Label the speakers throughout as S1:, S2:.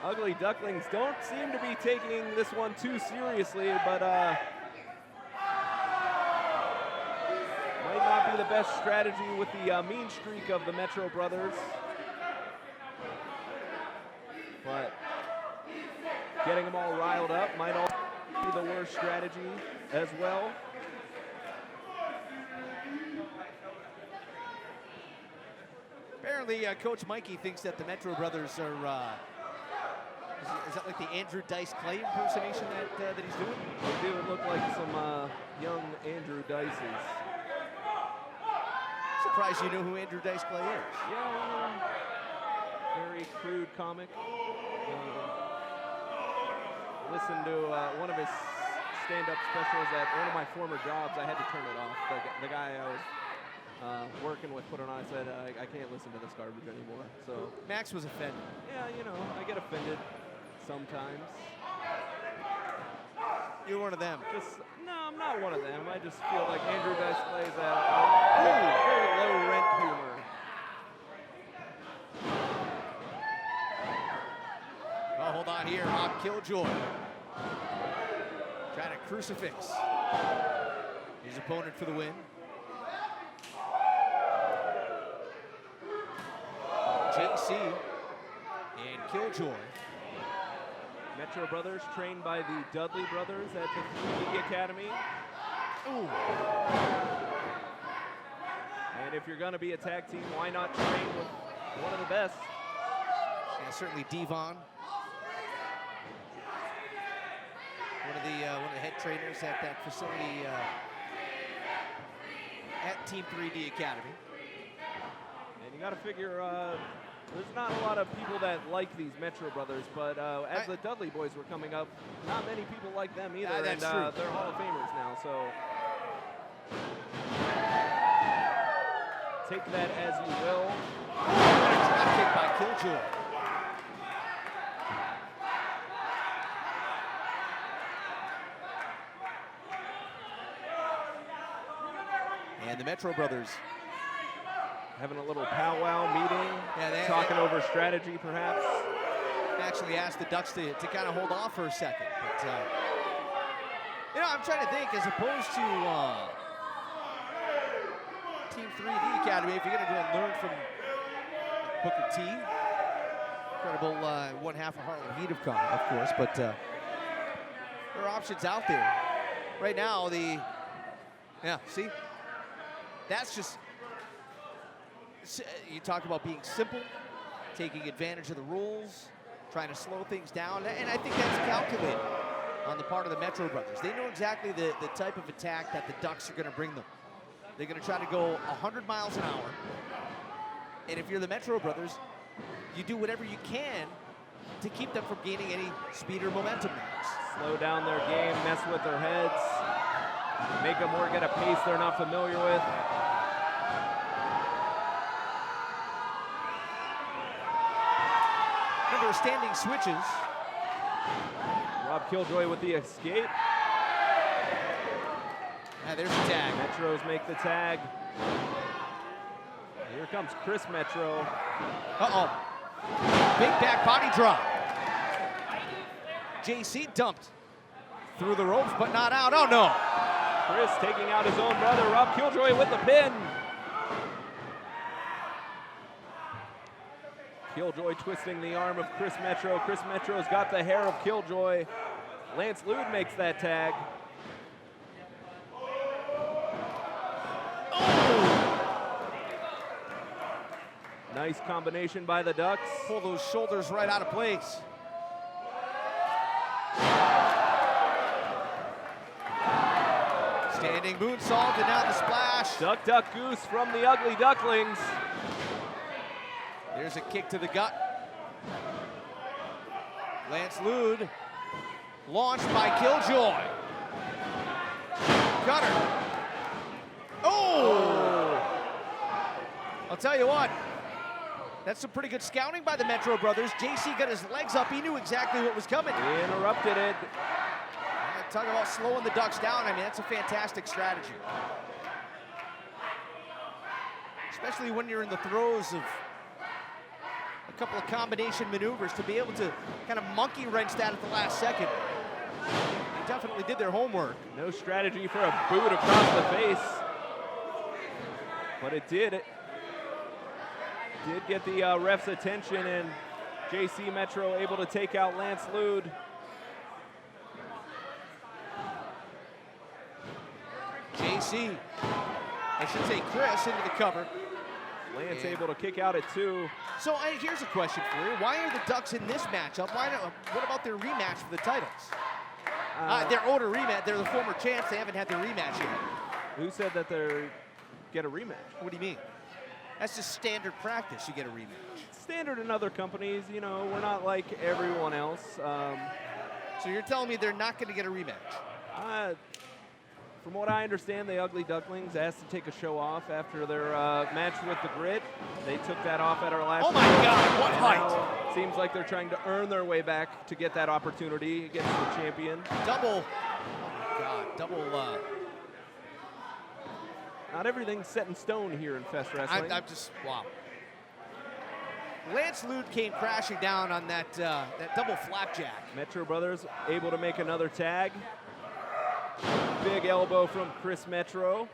S1: Ugly Ducklings don't seem to be taking this one too seriously, but might not be the best strategy with the mean streak of the Metro brothers. But getting them all riled up might also be the worst strategy as well.
S2: Apparently, Coach Mikey thinks that the Metro brothers are, is that like the Andrew Dice Clay impersonation that he's doing?
S1: They do look like some young Andrew Dices.
S2: Surprised you know who Andrew Dice Clay is.
S1: Yeah, very crude comic. Listened to one of his stand-up specials at one of my former jobs. I had to turn it off. The guy I was working with put it on. I said, I can't listen to this garbage anymore. So
S2: Max was offended.
S1: Yeah, you know, I get offended sometimes.
S2: You're one of them.
S1: No, I'm not one of them. I just feel like Andrew Dice Clay's very low rent humor.
S2: Oh, hold on here, Rob Killjoy. Trying to crucifix his opponent for the win. JC and Killjoy.
S1: Metro brothers trained by the Dudley brothers at the 3D Academy.
S2: Ooh.
S1: And if you're going to be a tag team, why not train with one of the best?
S2: Yeah, certainly Devon. One of the head trainers at that facility at Team 3D Academy.
S1: And you got to figure there's not a lot of people that like these Metro brothers, but as the Dudley boys were coming up, not many people like them either.
S2: That's
S1: and
S2: true.
S1: They're Hall of Famers now, so take that as you will.
S2: Drop kick by Killjoy. And the Metro brothers
S1: having a little powwow meeting,
S2: yeah,
S1: talking over strategy perhaps.
S2: Actually asked the Ducks to kind of hold off for a second. But, you know, I'm trying to think, as opposed to Team 3D Academy, if you're going to go and learn from Booker T, incredible one half of Harlem Heat, of course, but there are options out there. Right now, see, that's just, you talk about being simple, taking advantage of the rules, trying to slow things down, and I think that's calculated on the part of the Metro brothers. They know exactly the type of attack that the Ducks are going to bring them. They're going to try to go 100 miles an hour, and if you're the Metro brothers, you do whatever you can to keep them from gaining any speed or momentum.
S1: Slow down their game, mess with their heads, make them work at a pace they're not familiar with.
S2: Remember, standing switches.
S1: Rob Killjoy with the escape.
S2: There's the tag.
S1: Metros make the tag. Here comes Chris Metro.
S2: Uh-oh. Big back body drop. JC dumped through the ropes, but not out. Oh, no.
S1: Chris taking out his own brother. Rob Killjoy with the pin. Killjoy twisting the arm of Chris Metro. Chris Metro's got the hair of Killjoy. Lance Lude makes that tag. Nice combination by the Ducks.
S2: Pull those shoulders right out of place. Standing moonsault and now the splash.
S1: Duck, duck, goose from the Ugly Ducklings.
S2: There's a kick to the gut. Lance Lude, launched by Killjoy. Cutter. Oh! I'll tell you what, that's some pretty good scouting by the Metro brothers. JC got his legs up. He knew exactly what was coming.
S1: He interrupted it.
S2: Talk about slowing the Ducks down. I mean, that's a fantastic strategy. Especially when you're in the throes of a couple of combination maneuvers to be able to kind of monkey wrench that at the last second. They definitely did their homework.
S1: No strategy for a boot across the face, but it did get the ref's attention, and JC Metro able to take out Lance Lude.
S2: JC, I should say Chris, into the cover.
S1: Lance able to kick out at 2.
S2: So here's a question for you. Why are the Ducks in this matchup? What about their rematch for the titles? Their older rematch. They're the former champs. They haven't had their rematch yet.
S1: Who said that they get a rematch?
S2: What do you mean? That's just standard practice. You get a rematch.
S1: Standard in other companies. You know, we're not like everyone else.
S2: So you're telling me they're not going to get a rematch?
S1: From what I understand, the Ugly Ducklings asked to take a show off after their match with the Grit. They took that off at our last.
S2: Oh my God! What height?
S1: Seems like they're trying to earn their way back to get that opportunity against the champion.
S2: Double. Oh my God! Double.
S1: Not everything's set in stone here in Fest Wrestling.
S2: I'm just wow. Lance Lude came crashing down on that double flapjack.
S1: Metro Brothers able to make another tag. Big elbow from Chris Metro.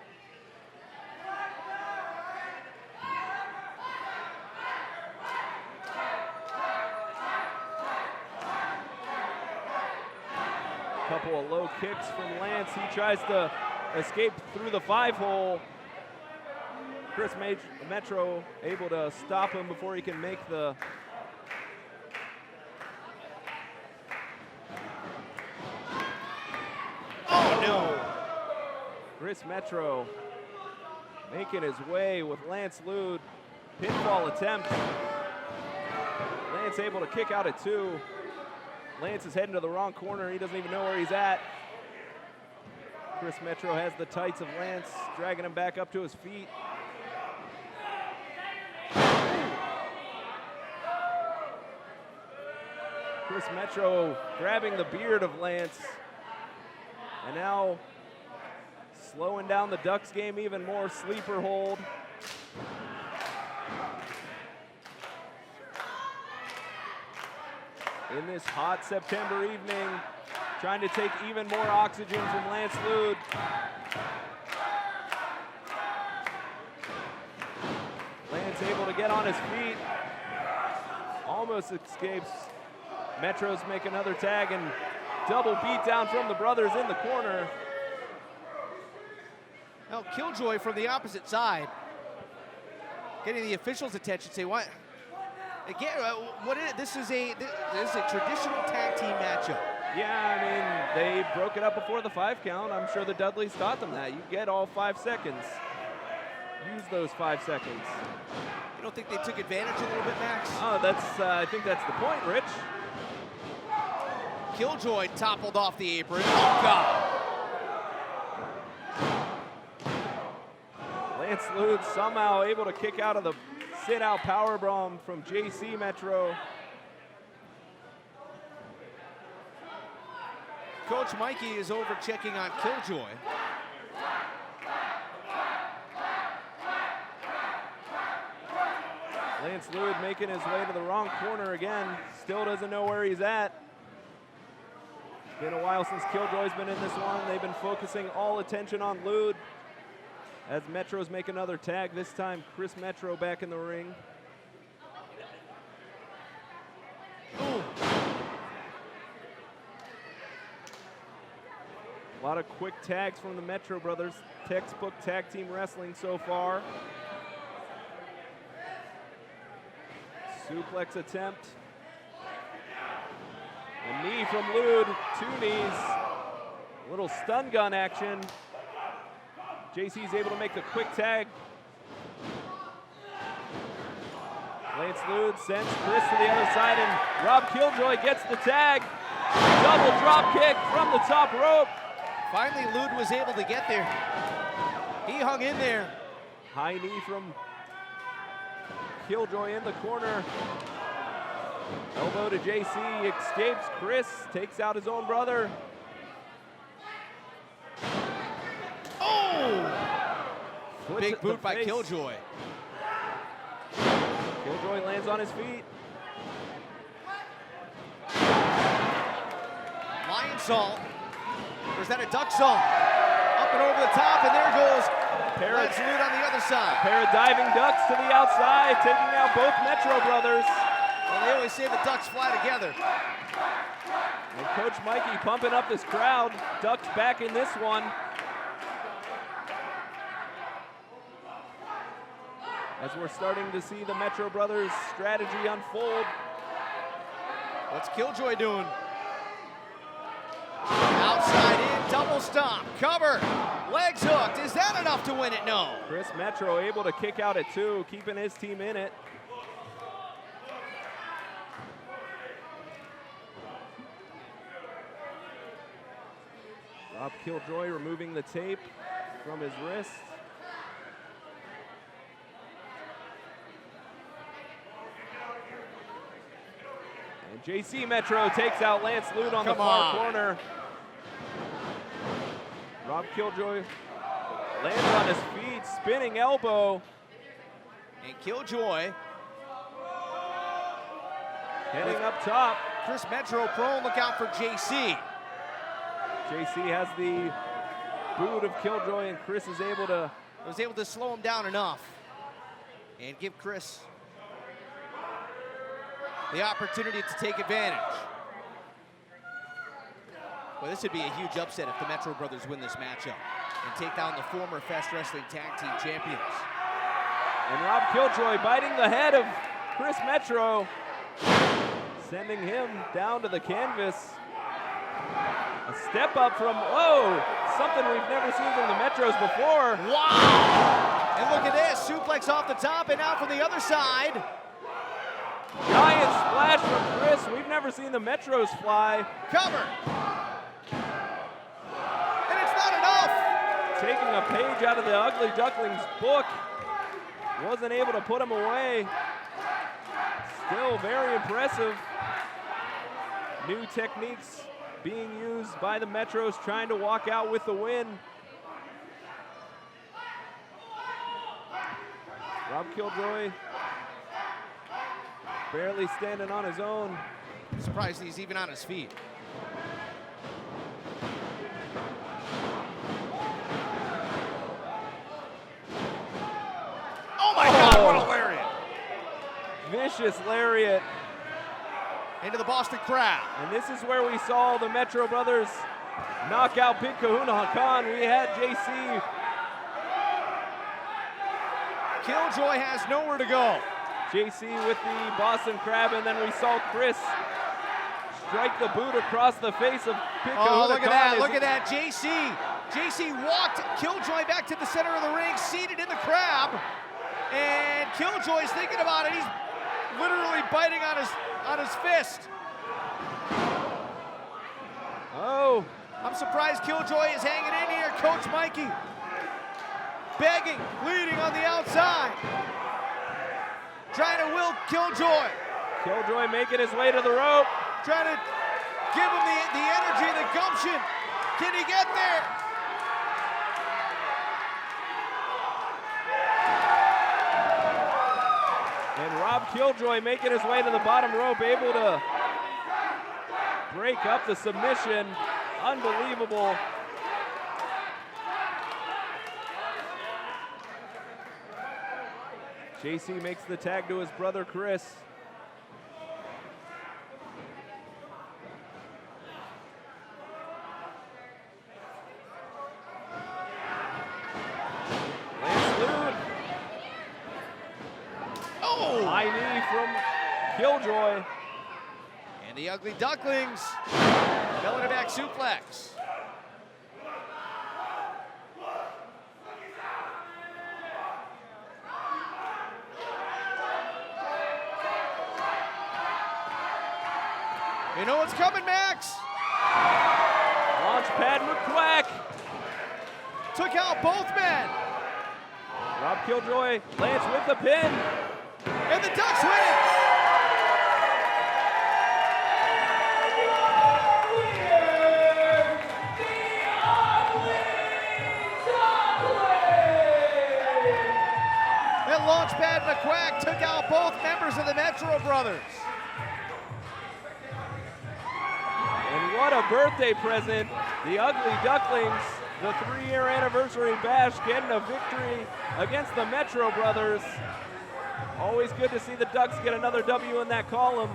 S1: Couple of low kicks from Lance. He tries to escape through the 5-hole. Chris Metro able to stop him before he can make the
S2: no.
S1: Chris Metro making his way with Lance Lude. Pinfall attempt. Lance able to kick out at 2. Lance is heading to the wrong corner. He doesn't even know where he's at. Chris Metro has the tights of Lance, dragging him back up to his feet. Chris Metro grabbing the beard of Lance. And now slowing down the Ducks game even more. Sleeper hold. In this hot September evening, trying to take even more oxygen from Lance Lude. Lance able to get on his feet. Almost escapes. Metro's make another tag and double beat down from the brothers in the corner.
S2: Now Killjoy from the opposite side, getting the officials' attention. Say what? Again, what is it? This is a traditional tag team matchup.
S1: Yeah, I mean they broke it up before the 5 count. I'm sure the Dudleys taught them that. You get all 5 seconds. Use those 5 seconds.
S2: You don't think they took advantage a little bit, Max?
S1: Oh, I think that's the point, Rich.
S2: Killjoy toppled off the apron. Oh, God.
S1: Lance Lude somehow able to kick out of the sit-out powerbomb from JC Metro.
S2: Coach Mikey is over checking on Killjoy.
S1: Lance Lude making his way to the wrong corner again. Still doesn't know where he's at. It's been a while since Killjoy's been in this one. They've been focusing all attention on Lude. As Metro's make another tag, this time Chris Metro back in the ring. Ooh. A lot of quick tags from the Metro brothers. Textbook tag team wrestling so far. Suplex attempt. A knee from Lude, 2 knees. A little stun gun action. JC's able to make the quick tag. Lance Lude sends Chris to the other side, and Rob Killjoy gets the tag. Double drop kick from the top rope.
S2: Finally, Lude was able to get there. He hung in there.
S1: High knee from Killjoy in the corner. Elbow to JC, escapes Chris, takes out his own brother.
S2: Oh!
S1: Puts
S2: Big boot by Killjoy.
S1: Killjoy lands on his feet.
S2: Lion salt. Or is that a duck salt? Up and over the top, and there goes Lance Lute on the other side.
S1: Pair of diving ducks to the outside, taking out both Metro brothers.
S2: Well, they always say the ducks fly together.
S1: And Coach Mikey pumping up this crowd. Ducks back in this one. As we're starting to see the Metro brothers strategy unfold.
S2: What's Killjoy doing? Outside in, double stomp, cover, legs hooked. Is that enough to win it? No.
S1: Chris Metro able to kick out at 2, keeping his team in it. Rob Killjoy removing the tape from his wrist. And JC Metro takes out Lance Lute on the far corner. Rob Killjoy lands on his feet, spinning elbow.
S2: And Killjoy
S1: heading up top.
S2: Chris Metro prone, look out for JC.
S1: JC has the boot of Killjoy, and Chris is able to
S2: slow him down enough and give Chris the opportunity to take advantage. Well, this would be a huge upset if the Metro brothers win this matchup and take down the former Fest Wrestling Tag Team Champions.
S1: And Rob Killjoy biting the head of Chris Metro, sending him down to the canvas. A step up from, whoa, something we've never seen from the Metros before.
S2: Wow! And look at this, suplex off the top and out from the other side.
S1: Giant splash from Chris. We've never seen the Metros fly.
S2: Cover. And it's not enough.
S1: Taking a page out of the Ugly Ducklings book. Wasn't able to put him away. Still very impressive. New techniques being used by the Metros, trying to walk out with the win. Rob Killjoy barely standing on his own.
S2: I'm surprised he's even on his feet. Oh my God, what a lariat.
S1: Vicious lariat.
S2: Into the Boston crowd.
S1: And this is where we saw the Metro brothers knock out Big Kahuna Khan. We had JC.
S2: Killjoy has nowhere to go.
S1: JC with the Boston Crab, and then we saw Chris strike the boot across the face of Big Kahuna Khan.
S2: Look at that, look at that. JC walked Killjoy back to the center of the ring, seated in the crab. And Killjoy's thinking about it. He's literally biting on his fist.
S1: Oh.
S2: I'm surprised Killjoy is hanging in here. Coach Mikey begging, pleading on the outside. Trying to will Killjoy.
S1: Killjoy making his way to the rope.
S2: Trying to give him the energy, the gumption. Can he get there?
S1: And Rob Killjoy making his way to the bottom rope, able to break up the submission. Unbelievable. JC makes the tag to his brother Chris. Lance Lute.
S2: Oh!
S1: High knee from Killjoy.
S2: And the Ugly Ducklings. Belly to back suplex. You know what's coming, Max?
S1: Launchpad McQuack.
S2: Took out both men.
S1: Rob Killjoy, Lance with the pin.
S2: And the Ducks win it. And Launchpad McQuack took out both members of the Metro Brothers.
S1: what a birthday present. The Ugly Ducklings, the 3-year anniversary bash, getting a victory against the Metro Brothers. Always good to see the Ducks get another W in that column.